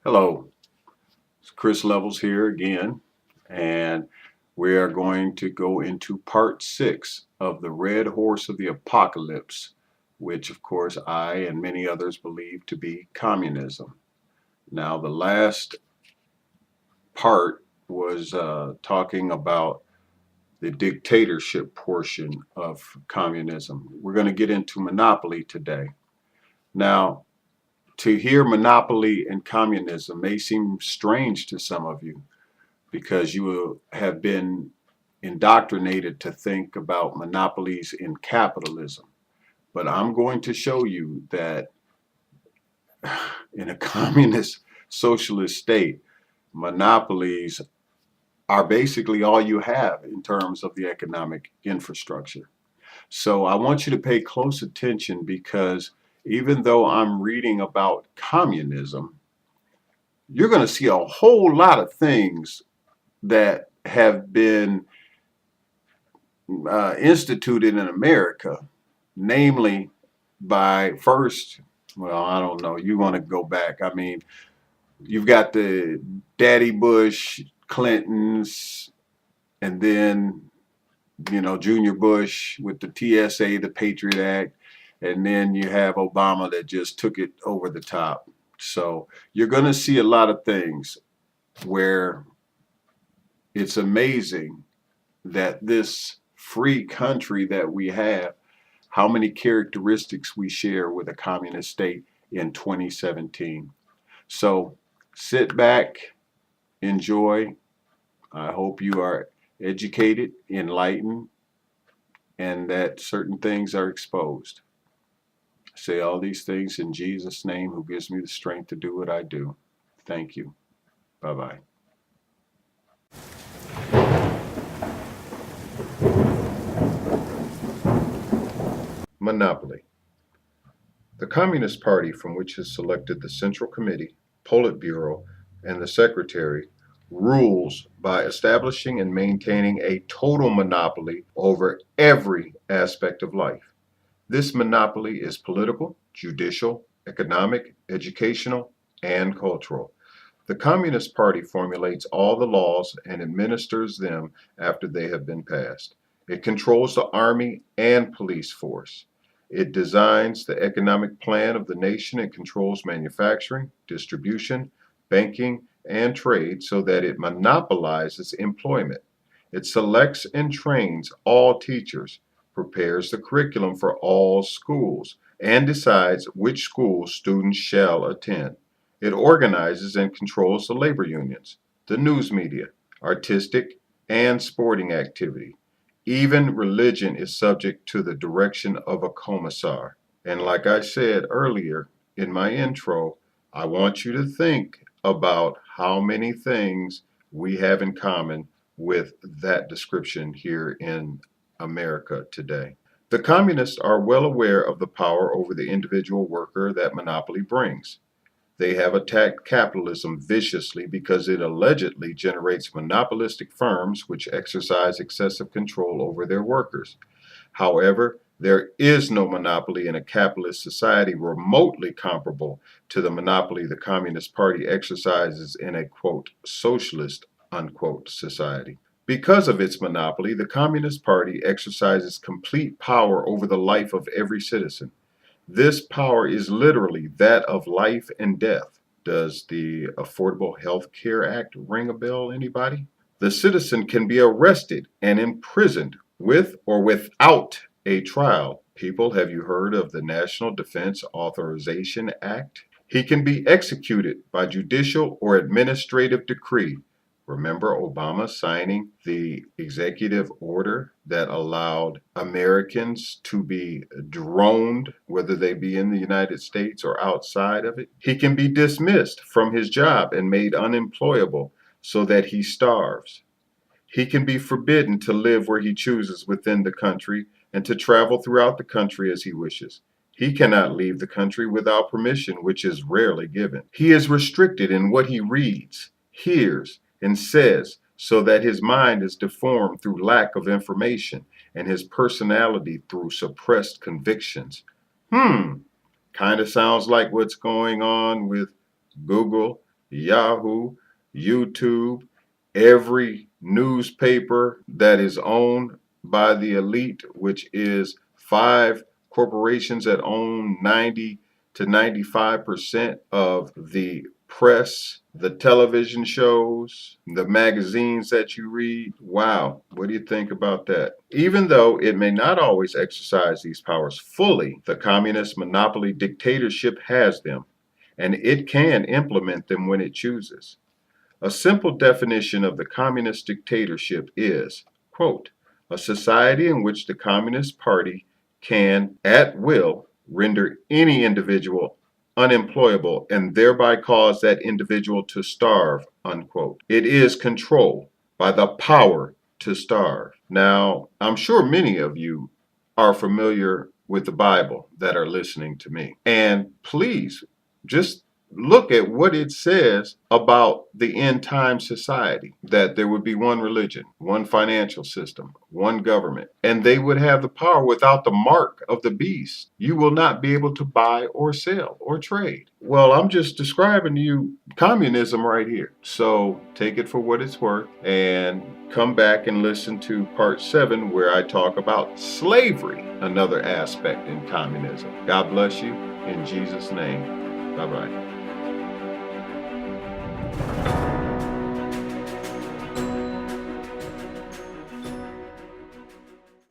Hello, it's Chris Levels here again, and we are going to go into part 6 of the Red Horse of the Apocalypse, which, of course, I and many others believe to be communism. Now, the last part was talking about the dictatorship portion of communism. We're going to get into monopoly today. Now, to hear monopoly and communism may seem strange to some of you, because you have been indoctrinated to think about monopolies in capitalism. But I'm going to show you that in a communist socialist state, monopolies are basically all you have in terms of the economic infrastructure. So I want you to pay close attention, because even though I'm reading about communism, you're going to see a whole lot of things that have been instituted in America, namely by first, well, I don't know, you want to go back. I mean, you've got the Daddy Bush, Clintons, and then, Junior Bush with the TSA, the Patriot Act, and then you have Obama that just took it over the top. So you're going to see a lot of things where it's amazing that this free country that we have, how many characteristics we share with a communist state in 2017. So sit back, enjoy. I hope you are educated, enlightened, and that certain things are exposed. I say all these things in Jesus' name, who gives me the strength to do what I do. Thank you. Bye bye. Monopoly. The Communist Party, from which is selected the Central Committee, Politburo, and the Secretary, rules by establishing and maintaining a total monopoly over every aspect of life. This monopoly is political, judicial, economic, educational, and cultural. The Communist Party formulates all the laws and administers them after they have been passed. It controls the army and police force. It designs the economic plan of the nation and controls manufacturing, distribution, banking, and trade so that it monopolizes employment. It selects and trains all teachers, prepares the curriculum for all schools, and decides which schools students shall attend. It organizes and controls the labor unions, the news media, artistic and sporting activity. Even religion is subject to the direction of a commissar. And like I said earlier in my intro, I want you to think about how many things we have in common with that description here in America today. The communists are well aware of the power over the individual worker that monopoly brings. They have attacked capitalism viciously because it allegedly generates monopolistic firms which exercise excessive control over their workers. However, there is no monopoly in a capitalist society remotely comparable to the monopoly the Communist Party exercises in a, quote, socialist, unquote, society. Because of its monopoly, the Communist Party exercises complete power over the life of every citizen. This power is literally that of life and death. Does the Affordable Health Care Act ring a bell, anybody? The citizen can be arrested and imprisoned with or without a trial. People, have you heard of the National Defense Authorization Act? He can be executed by judicial or administrative decree. Remember Obama signing the executive order that allowed Americans to be droned, whether they be in the United States or outside of it? He can be dismissed from his job and made unemployable so that he starves. He can be forbidden to live where he chooses within the country and to travel throughout the country as he wishes. He cannot leave the country without permission, which is rarely given. He is restricted in what he reads, hears, and says, so that his mind is deformed through lack of information and his personality through suppressed convictions. Kind of sounds like what's going on with Google Yahoo, YouTube, every newspaper that is owned by the elite, which is 5 corporations that own 90 to 95% of the press, the television shows, the magazines that you read. Wow, what do you think about that? Even though it may not always exercise these powers fully, the communist monopoly dictatorship has them, and it can implement them when it chooses. A simple definition of the communist dictatorship is, quote, a society in which the Communist Party can, at will, render any individual unemployable and thereby cause that individual to starve, unquote. It is control by the power to starve. Now, I'm sure many of you are familiar with the Bible that are listening to me. And please just look at what it says about the end time society, that there would be one religion, one financial system, one government, and they would have the power without the mark of the beast. You will not be able to buy or sell or trade. Well, I'm just describing to you communism right here. So take it for what it's worth and come back and listen to part 7 where I talk about slavery, another aspect in communism. God bless you in Jesus' name. Bye-bye.